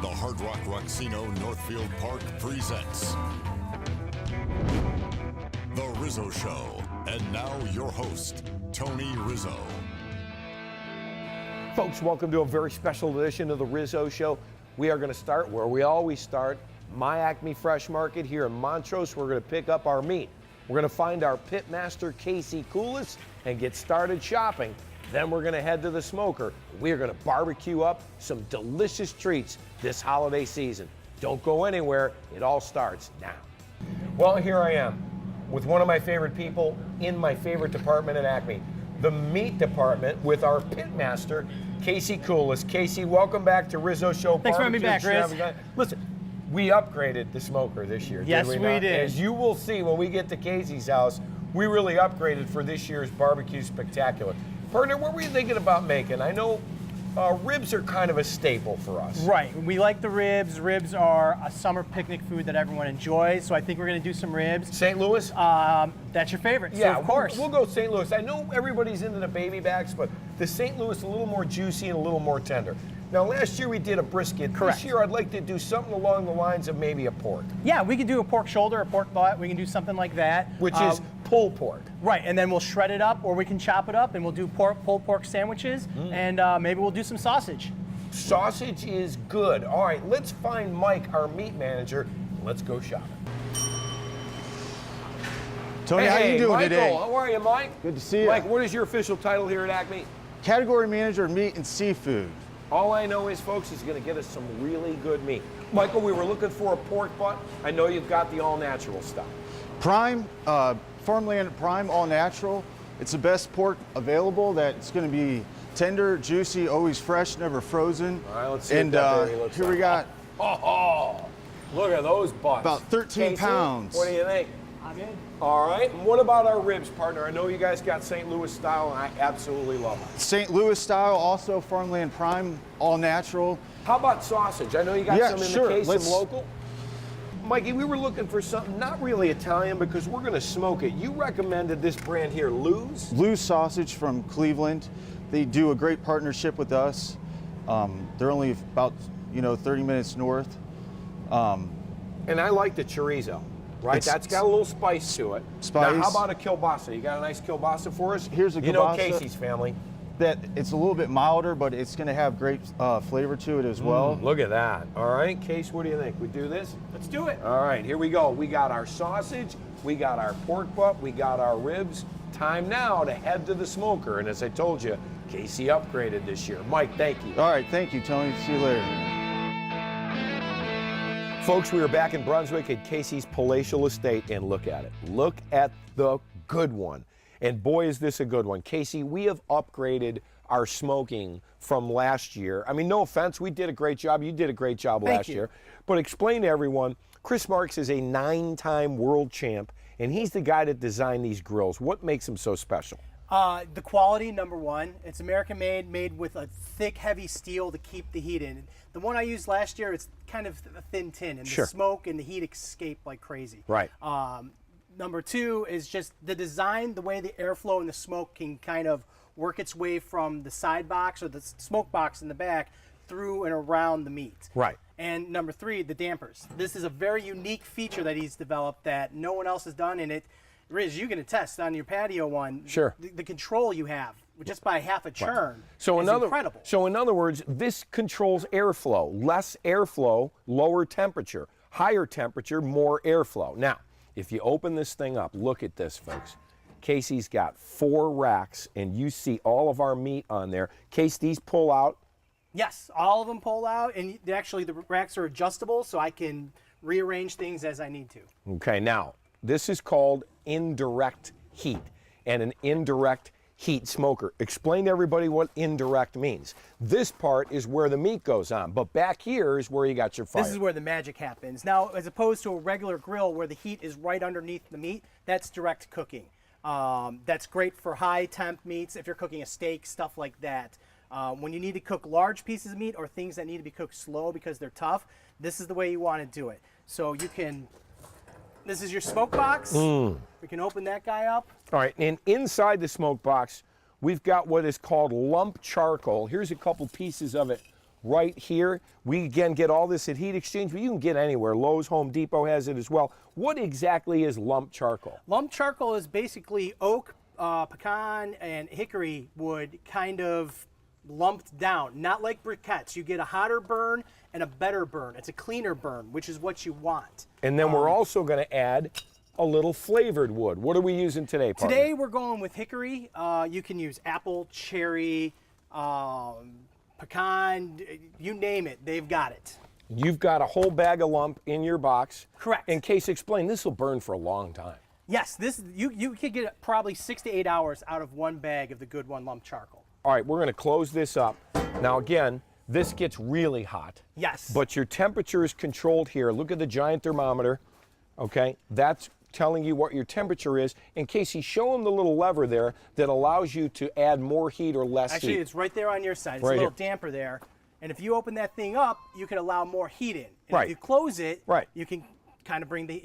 The Hard Rock Roxino Northfield Park presents The Rizzo Show. And now your host, Tony Rizzo. Folks, welcome to a very special edition of The Rizzo Show. We are going to start where we always start, My Acme Fresh Market here in Montrose. We're going to pick up our meat. We're going to find our pit master, Casey Coolis, and get started shopping. Then we're going to head to the smoker. We are going to barbecue up some delicious treats this holiday season. Don't go anywhere. It all starts now. Well, here I am with one of my favorite people in my favorite department at Acme, the meat department, with our pit master, Casey Coolis. Casey, welcome back to Rizzo Show. Thanks for having me back, Riz. Listen, we upgraded the smoker this year, yes, did we not? We did. As you will see when we get to Casey's house, we really upgraded for this year's Barbecue Spectacular. Partner, what were you thinking about making? I know ribs are kind of a staple for us. Right, we like the ribs. Ribs are a summer picnic food that everyone enjoys, so I think we're going to do some ribs. St. Louis? That's your favorite, Yeah, so of course. We'll go St. Louis. I know everybody's into the baby backs, but the St. Louis a little more juicy and a little more tender. Now, last year we did a brisket. Correct. This year I'd like to do something along the lines of maybe a pork. Yeah, we could do a pork shoulder, a pork butt. We can do something like that. Which is pulled pork. Right, and then we'll shred it up, or we can chop it up, and we'll do pulled pork sandwiches, and maybe we'll do some sausage. Sausage is good. All right, let's find Mike, our meat manager. Let's go shopping. Tony, how you doing Michael, today? How are you, Mike? Good to see you. Mike, what is your official title here at Acme? Category Manager of Meat and Seafood. All I know is, folks, he's going to get us some really good meat. Michael, we were looking for a pork butt. I know you've got the all-natural stuff. Prime, Farmland Prime, all natural. It's the best pork available. That's going to be tender, juicy, always fresh, never frozen. All right, let's see and what that baby looks here like. we got Look at those butts. about 13 Casey, pounds. What do you think? I'm in. All right, and what about our ribs, partner? I know you guys got St. Louis style, and I absolutely love it. St. Louis style, also Farmland Prime, all natural. How about sausage? I know you got Yeah, some in sure. the case, Let's- some local. Mikey, we were looking for something not really Italian because we're going to smoke it. You recommended this brand here, Lou's? Lou's Sausage from Cleveland. They do a great partnership with us. They're only about 30 minutes north. And I like the chorizo, right? That's got a little spice to it. Spice. Now, how about a kielbasa? You got a nice kielbasa for us? Here's a You know kielbasa. Casey's family. That it's a little bit milder, but it's going to have great flavor to it as well. Look at that. All right, Case, what do you think? We do this? Let's do it. All right, here we go. We got our sausage, we got our pork butt, we got our ribs. Time now to head to the smoker. And as I told you, Casey upgraded this year. Mike, thank you. All right, thank you, Tony. See you later. Folks, we are back in Brunswick at Casey's palatial estate, and look at it. Look at the good one. And boy, is this a good one. Casey, we have upgraded our smoking from last year. I mean, no offense, we did a great job. You did a great job last year. But explain to everyone, Chris Marks is a 9-time world champ, and he's the guy that designed these grills. What makes them so special? The quality, number one. It's American made with a thick, heavy steel to keep the heat in. The one I used last year, it's kind of a thin tin, and Sure. the smoke and the heat escape like crazy. Right. Number two is just the design, the way the airflow and the smoke can kind of work its way from the side box or the smoke box in the back through and around the meat. Right. And number three, the dampers. This is a very unique feature that he's developed that no one else has done, and it, Riz, you can attest on your patio one. Sure. The control you have just by half a churn is incredible. So in other words, this controls airflow. Less airflow, lower temperature. Higher temperature, more airflow. Now, if you open this thing up, look at this, folks. Casey's got 4 racks, and you see all of our meat on there. Case, these pull out. Yes, all of them pull out, and actually the racks are adjustable, so I can rearrange things as I need to. Okay, now, this is called indirect heat, and an indirect heat smoker. Explain to everybody what indirect means. This part is where the meat goes on, but back here is where you got your fire. This is where the magic happens. Now, as opposed to a regular grill where the heat is right underneath the meat, that's direct cooking. That's great for high temp meats if you're cooking a steak, stuff like that. When you need to cook large pieces of meat or things that need to be cooked slow because they're tough, this is the way you want to do it. So you can, this is your smoke box. We can open that guy up. All right, and inside the smoke box, we've got what is called lump charcoal. Here's a couple pieces of it right here. We again get all this at Heat Exchange, but you can get anywhere. Lowe's, Home Depot has it as well. What exactly is lump charcoal? Lump charcoal is basically oak, pecan, and hickory wood kind of lumped down. Not like briquettes. You get a hotter burn and a better burn. It's a cleaner burn, which is what you want. And then we're also going to add a little flavored wood. What are we using today, partner? Today we're going with hickory. You can use apple, cherry, pecan, you name it, they've got it. You've got a whole bag of lump in your box. Correct. And Case, explain, this will burn for a long time. Yes, you could get probably 6 to 8 hours out of one bag of the good one lump charcoal. All right, we're going to close this up. Now again, this gets really hot. Yes. But your temperature is controlled here. Look at the giant thermometer. Okay, that's telling you what your temperature is. In case you show them the little lever there that allows you to add more heat or less Actually, heat. it's right there on your side. It's Right a little here. damper there. And if you open that thing up, you can allow more heat in. And Right. if you close it, Right. you can kind of bring the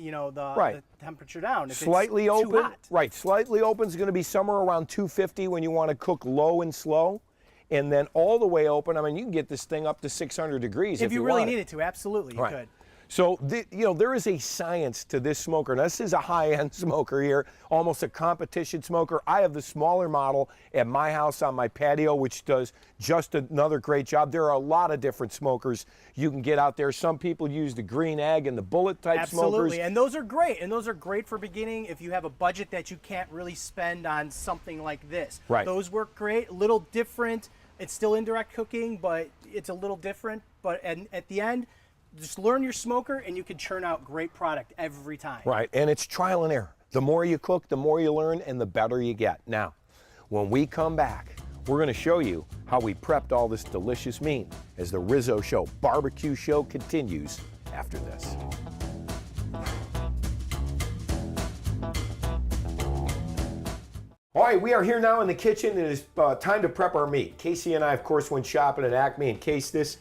Right. the temperature down. If Slightly it's open, too hot. right, slightly open is going to be somewhere around 250 when you want to cook low and slow. And then all the way open, I mean, you can get this thing up to 600 degrees If you really want it. needed to, absolutely, you Right. could. So, there is a science to this smoker. Now, this is a high-end smoker here, almost a competition smoker. I have the smaller model at my house on my patio, which does just another great job. There are a lot of different smokers you can get out there. Some people use the green egg and the bullet type smokers. Absolutely, and those are great. And those are great for beginning if you have a budget that you can't really spend on something like this. Right. Those work great, a little different. It's still indirect cooking, but it's a little different. But at the end, just learn your smoker and you can churn out great product every time. Right, and it's trial and error. The more you cook, the more you learn, and the better you get. Now, when we come back, we're going to show you how we prepped all this delicious meat as the Rizzo Show barbecue show continues after this. All right, we are here now in the kitchen. It is time to prep our meat. Casey and I, of course, went shopping at Acme. In case this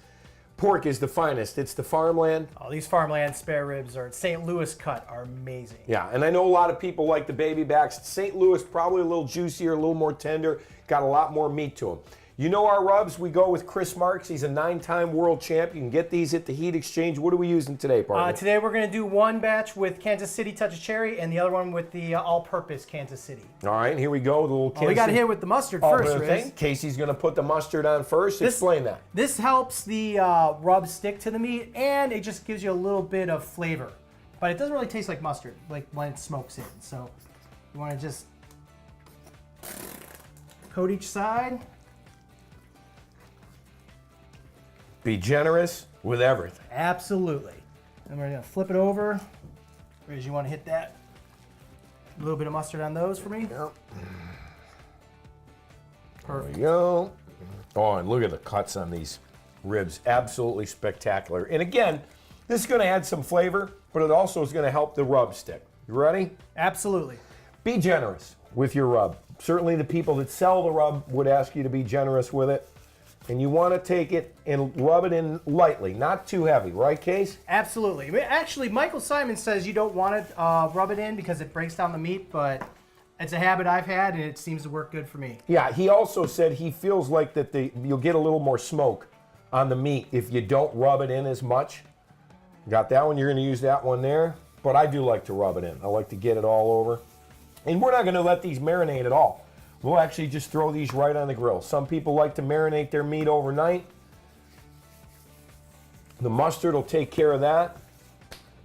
pork is the finest. It's the farmland. Oh, these farmland spare ribs or St. Louis cut are amazing. Yeah, and I know a lot of people like the baby backs. St. Louis, probably a little juicier, a little more tender, got a lot more meat to them. You know our rubs, we go with Chris Marks. He's a 9-time world champ. You can get these at the Heat Exchange. What are we using today, partner? Today we're going to do one batch with Kansas City Touch of Cherry and the other one with the all-purpose Kansas City. All right, here we go. The little We got to hit with the mustard first, Riz. Casey's going to put the mustard on first. Explain that. This helps the rub stick to the meat, and it just gives you a little bit of flavor. But it doesn't really taste like mustard, like when it smokes in. So you want to just coat each side. Be generous with everything. Absolutely. And we're going to flip it over. Riz, you want to hit that? A little bit of mustard on those for me? Yep. Perfect. There we go. Oh, and look at the cuts on these ribs. Absolutely spectacular. And again, this is going to add some flavor, but it also is going to help the rub stick. You ready? Absolutely. Be generous with your rub. Certainly the people that sell the rub would ask you to be generous with it. And you want to take it and rub it in lightly, not too heavy, right, Case? Absolutely. Actually, Michael Simon says you don't want to rub it in because it breaks down the meat, but it's a habit I've had, and it seems to work good for me. Yeah, he also said he feels like that you'll get a little more smoke on the meat if you don't rub it in as much. Got that one? You're going to use that one there. But I do like to rub it in. I like to get it all over. And we're not going to let these marinate at all. We'll actually just throw these right on the grill. Some people like to marinate their meat overnight. The mustard will take care of that.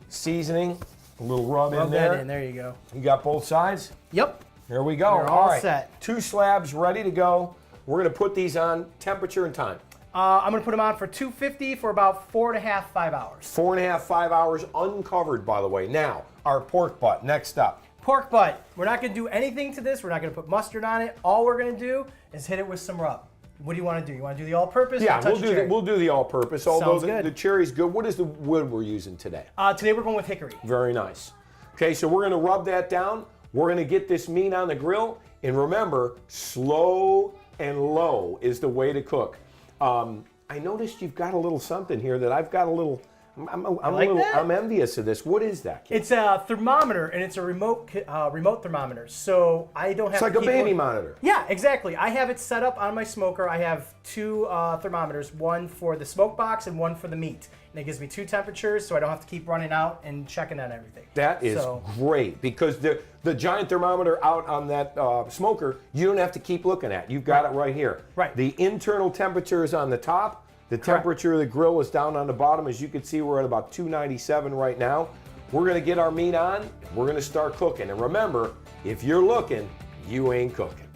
Seasoning, a little rub in there. That in. There you go. You got both sides? Yep. There we go. We're all right. set. 2 slabs ready to go. We're going to put these on temperature and time. I'm going to put them on for 250 for about 4.5, 5 hours. 4.5, 5 hours uncovered, by the way. Now, our pork butt, next up. Pork butt. We're not going to do anything to this. We're not going to put mustard on it. All we're going to do is hit it with some rub. What do you want to do? You want to do the all-purpose? Yeah, or we'll do the all-purpose. Although Sounds good. the cherry's good. What is the wood we're using today? Today we're going with hickory. Very nice. Okay, so we're going to rub that down. We're going to get this meat on the grill. And remember, slow and low is the way to cook. I noticed you've got a little something here that I've got a little I'm envious of this. What is that, Casey? It's a thermometer, and it's a remote thermometer. So I don't have. It's like a baby monitor. Yeah, exactly. I have it set up on my smoker. I have two thermometers, one for the smoke box and one for the meat. And it gives me two temperatures, so I don't have to keep running out and checking on everything. That is great, because the giant thermometer out on that smoker, you don't have to keep looking at. You've got it right here. Right. The internal temperature is on the top. The temperature of the grill is down on the bottom. As you can see, we're at about 297 right now. We're going to get our meat on. We're going to start cooking. And remember, if you're looking, you ain't cooking.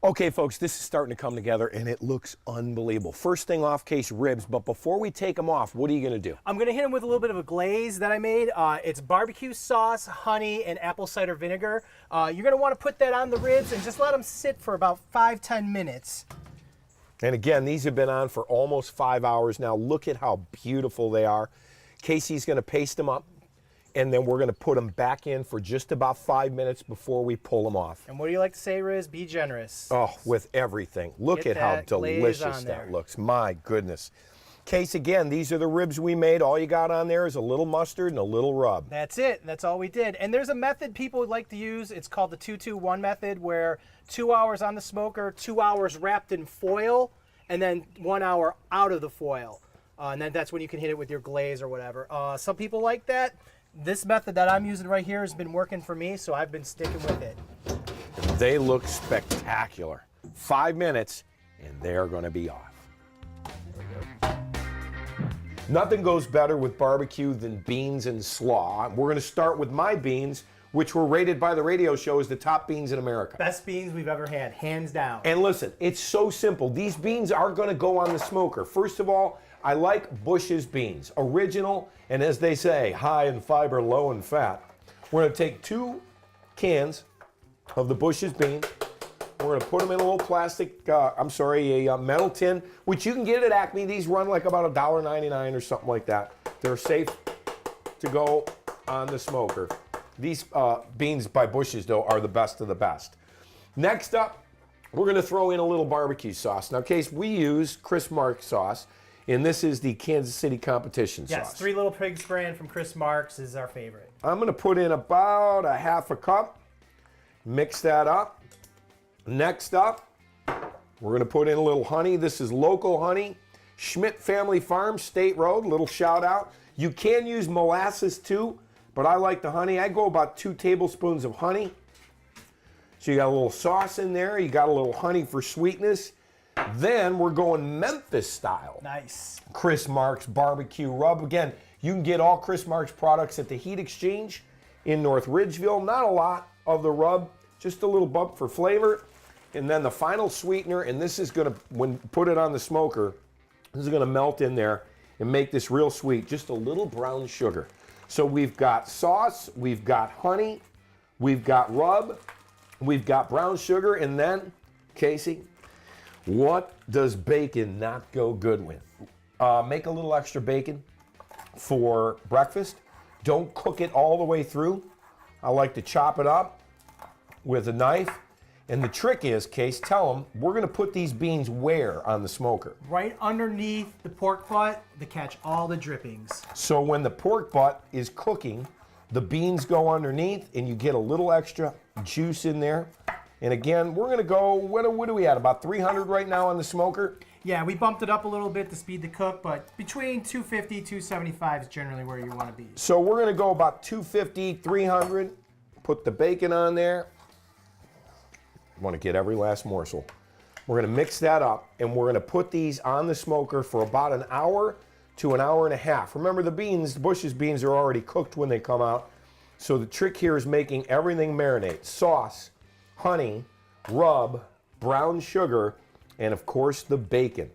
Okay, folks, this is starting to come together, and it looks unbelievable. First thing off, Case, ribs. But before we take them off, what are you going to do? I'm going to hit them with a little bit of a glaze that I made. It's barbecue sauce, honey, and apple cider vinegar. You're going to want to put that on the ribs and just let them sit for about 5-10 minutes. And again, these have been on for almost 5 hours now. Look at how beautiful they are. Casey's going to paste them up, and then we're going to put them back in for just about 5 minutes before we pull them off. And what do you like to say, Riz? Be generous. Oh, with everything. Look at how delicious that looks. My goodness. Case, again, these are the ribs we made. All you got on there is a little mustard and a little rub. That's it. That's all we did. And there's a method people would like to use. It's called the 2-2-1 method, where 2 hours on the smoker, 2 hours wrapped in foil, and then 1 hour out of the foil. And then that's when you can hit it with your glaze or whatever. Some people like that. This method that I'm using right here has been working for me, so I've been sticking with it. They look spectacular. 5 minutes, and they're going to be off. Nothing goes better with barbecue than beans and slaw. We're going to start with my beans, which were rated by the radio show as the top beans in America. Best beans we've ever had, hands down. And listen, it's so simple. These beans are going to go on the smoker. First of all, I like Bush's beans, original, and as they say, high in fiber, low in fat. We're going to take 2 cans of the Bush's beans. We're going to put them in a little plastic, a metal tin, which you can get at Acme. These run like about $1.99 or something like that. They're safe to go on the smoker. These beans by Bush's, though, are the best of the best. Next up, we're going to throw in a little barbecue sauce. Now, Case, we use Chris Marks sauce. And this is the Kansas City competition sauce. Yes, Three Little Pigs brand from Chris Marks is our favorite. I'm going to put in about a half a cup. Mix that up. Next up, we're going to put in a little honey. This is local honey. Schmidt Family Farm, State Road, little shout out. You can use molasses too, but I like the honey. I go about 2 tablespoons of honey. So you got a little sauce in there. You got a little honey for sweetness. Then we're going Memphis style. Nice. Chris Marks barbecue rub. Again, you can get all Chris Marks products at the Heat Exchange in North Ridgeville. Not a lot of the rub, just a little bump for flavor. And then the final sweetener, and this is going to, when you put it on the smoker, this is going to melt in there and make this real sweet. Just a little brown sugar. So we've got sauce, we've got honey, we've got rub, we've got brown sugar, and then, Casey, what does bacon not go good with? Make a little extra bacon for breakfast. Don't cook it all the way through. I like to chop it up with a knife. And the trick is, Case, tell them, we're going to put these beans where on the smoker? Right underneath the pork butt to catch all the drippings. So when the pork butt is cooking, the beans go underneath and you get a little extra juice in there. And again, we're going to go, what are we at, about 300 right now on the smoker? Yeah, we bumped it up a little bit to speed the cook, but between 250, 275 is generally where you want to be. So we're going to go about 250, 300, put the bacon on there. Want to get every last morsel. We're going to mix that up, and we're going to put these on the smoker for about an hour to an hour and a half. Remember, the beans, the Bush's beans, are already cooked when they come out. So the trick here is making everything marinate. Sauce, honey, rub, brown sugar, and of course the bacon.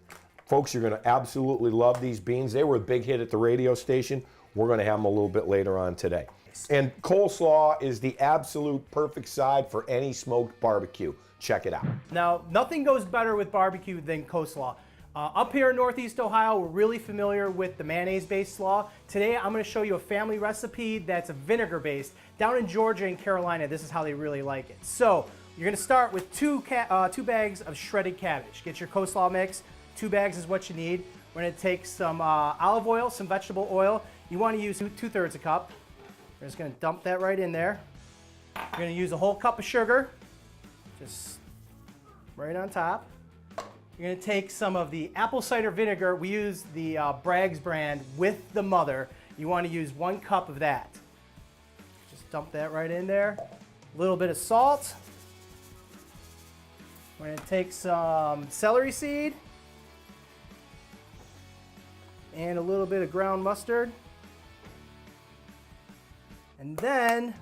Folks, you're going to absolutely love these beans. They were a big hit at the radio station. We're going to have them a little bit later on today. And coleslaw is the absolute perfect side for any smoked barbecue. Check it out. Now, nothing goes better with barbecue than coleslaw. Up here in Northeast Ohio, we're really familiar with the mayonnaise-based slaw. Today, I'm going to show you a family recipe that's a vinegar-based. Down in Georgia and Carolina, this is how they really like it. So, you're going to start with two bags of shredded cabbage. Get your coleslaw mix. 2 bags is what you need. We're going to take some olive oil, some vegetable oil. You want to use 2/3 a cup. We're just going to dump that right in there. We're going to use a whole cup of sugar, just right on top. You're going to take some of the apple cider vinegar. We use the Bragg's brand with the mother. You want to use 1 cup of that. Just dump that right in there. A little bit of salt. We're going to take some celery seed and a little bit of ground mustard. And then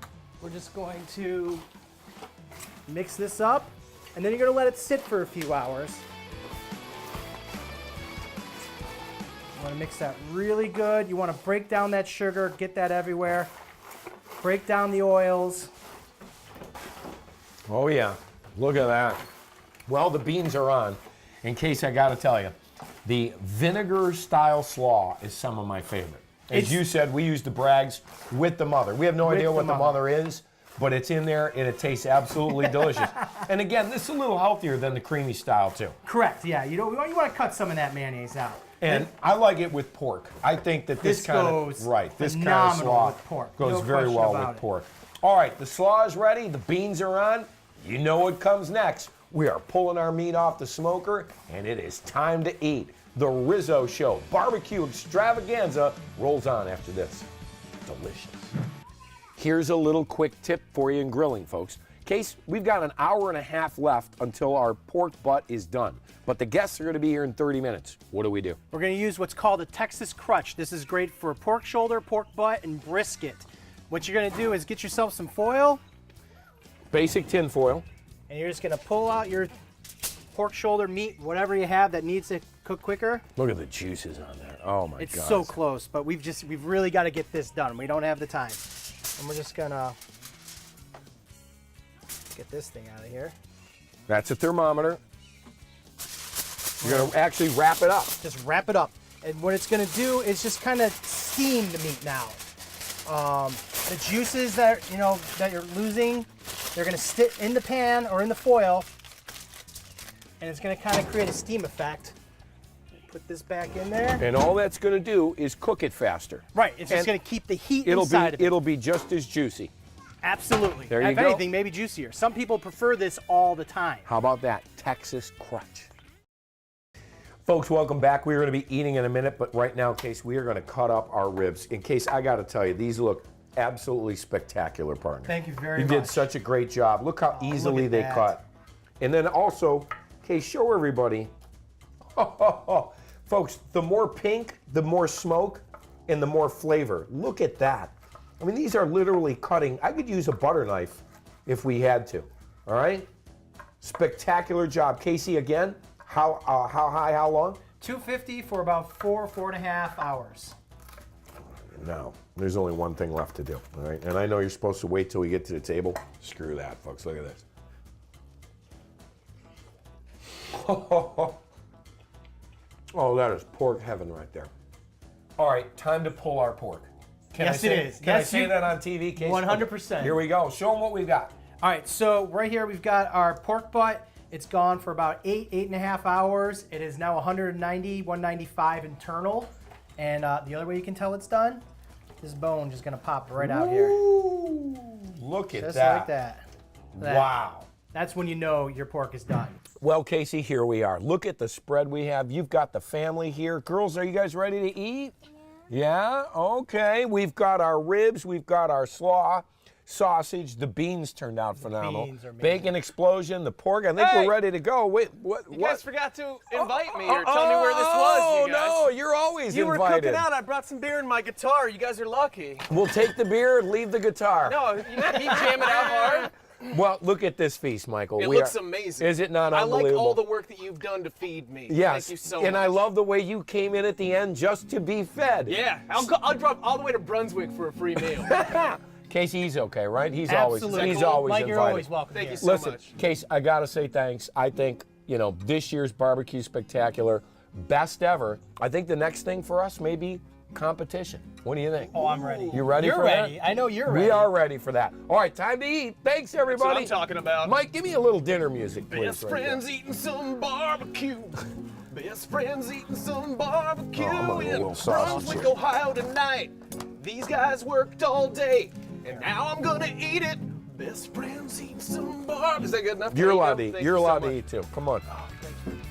we're just going to mix this up, and then you're going to let it sit for a few hours. You want to mix that really good. You want to break down that sugar, get that everywhere. Break down the oils. Oh yeah, look at that. Well, the beans are on. In case I gotta tell you, the vinegar style slaw is some of my favorite. As you said, we use the Bragg's with the mother. We have no idea what the mother is, but it's in there and it tastes absolutely delicious. And again, this is a little healthier than the creamy style too. Correct, yeah. You want to cut some of that mayonnaise out. And I like it with pork. I think that this kind of this kind of slaw with pork. goes very well with pork. All right, the slaw is ready. The beans are on. You know what comes next. We are pulling our meat off the smoker, and it is time to eat. The Rizzo Show barbecue extravaganza rolls on after this. Delicious. Here's a little quick tip for you in grilling, folks. Case, we've got an hour and a half left until our pork butt is done. But the guests are going to be here in 30 minutes. What do we do? We're going to use what's called a Texas crutch. This is great for pork shoulder, pork butt, and brisket. What you're going to do is get yourself some foil. Basic tin foil. And you're just going to pull out your pork shoulder meat, whatever you have that needs to cook quicker. Look at the juices on there. Oh my God. It's so close, but we've really got to get this done. We don't have the time. And we're just going to get this thing out of here. That's a thermometer. You're going to actually wrap it up. Just wrap it up. And what it's going to do is just kind of steam the meat now. The juices that you're losing, they're going to sit in the pan or in the foil, and it's going to kind of create a steam effect. Put this back in there. And all that's going to do is cook it faster. Right. It's just going to keep the heat inside of it. It'll be just as juicy. Absolutely. There you go. If anything, maybe juicier. Some people prefer this all the time. How about that Texas crutch? Folks, welcome back. We're going to be eating in a minute, but right now, Case, we are going to cut up our ribs. In Case, I got to tell you, these look absolutely spectacular, partner. Thank you very much. You did such a great job. Look how easily they cut. And then also, Case, show everybody. Folks, the more pink, the more smoke, and the more flavor. Look at that. I mean, these are literally cutting. I could use a butter knife if we had to. All right? Spectacular job. Casey, again, how high, how long? 250 for about 4.5 hours. No, there's only one thing left to do. All right? And I know you're supposed to wait till we get to the table. Screw that, folks. Look at this. Oh, that is pork heaven right there. All right, time to pull our pork. Yes, it is. Can I say that on TV, Casey? 100%. Here we go. Show them what we've got. All right, so right here we've got our pork butt. It's gone for about 8.5 hours. It is now 190, 195 internal. And the other way you can tell it's done, this bone just gonna pop right out here. Look at just that. Like that. Wow. That's when you know your pork is done. Well, Casey, here we are. Look at the spread we have. You've got the family here. Girls, are you guys ready to eat? Yeah? Okay. We've got our ribs. We've got our slaw, sausage. The beans turned out phenomenal. Beans are amazing. Bacon explosion, the pork. I think we're ready to go. Wait, what? You guys forgot to invite me or tell me where this was, you guys. No, you're always You invited. were cooking out. I brought some beer and my guitar. You guys are lucky. We'll take the beer and leave the guitar. No, you jam it out hard. Well, look at this feast, Michael. It looks amazing. Is it not I unbelievable? like all the work that you've done to feed me. Yes, Thank you so much. and I love the way you came in at the end just to be fed. Yeah, I'll drop all the way to Brunswick for a free meal. Casey, he's okay, right? He's Absolutely. always Like invited. you're always welcome. Thank here. you so Listen, much. Case, I gotta say thanks. I think, this year's barbecue spectacular, best ever. I think the next thing for us may be competition. What do you think? Oh, I'm ready. You ready You're for ready. that? I know you're ready. We are ready for that. All right, time to eat. Thanks, everybody. That's what I'm talking about. Mike, give me a little dinner music, please. Best right there. friends eating some barbecue. Best friends eating some barbecue Oh, I'm gonna get a in little sausage Brunswick, here. Ohio tonight. These guys worked all day, and now I'm gonna eat it. Best friends eating some barbecue. Is that good enough? You're There you allowed go. to eat. Thank You're you so allowed to much. eat too. Come on. Oh, thank you.